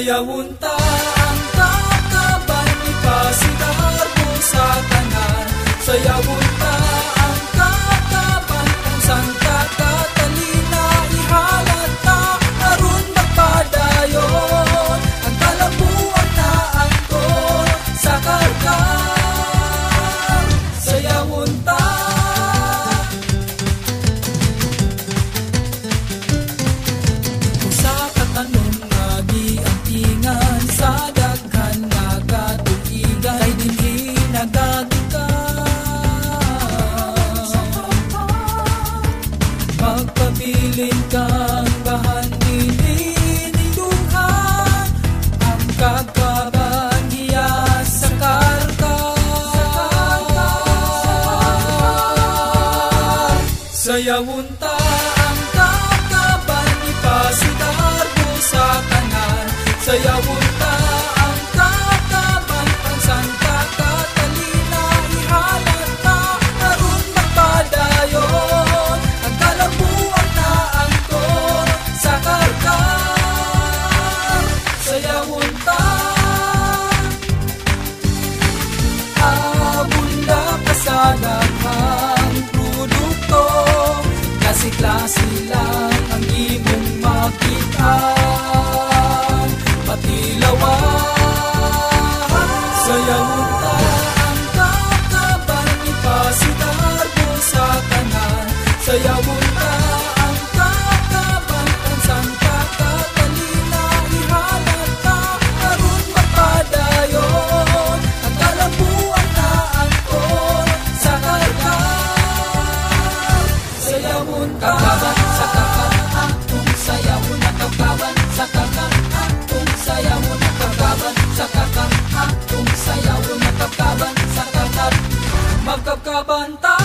Sayawunta ang kakaban, ipasigar mo sa tanan. Sayawunta ang kakaban, kung saan Catalina ihalata, aron magpadayon ang kalabuan na angkon sa karkar. Sayawunta kung sa katanon sa daghan nga katuigan, kay dinhi nagagikan. Magpabilin kang bahan dinilingduhan, ang kakaban niya sa karkar. Sayawunta ang kakaban, ipasigar mo sa tanan. Sayawunta ang kakaban, ang Santa Catalina ihalata, aron magpadayon ang kalabuan na angkon sa karkar. Sayawunta abunda ka sa daghang produkto, klase-klase lang ang imong makita. Sayawunta ang kakaban, ipasigar mo sa tanan. Sayawunta ang kakaban, ang Santa Catalina ihalata, aron magpadayon ang kalabuan na angkon sa karkar. Sayawunta sa kakar, atong sayawunta kakaban sa kakar, atong sayawunta kakaban sa kakar, atong sayawunta kakaban sa kakar. Magkakaban ta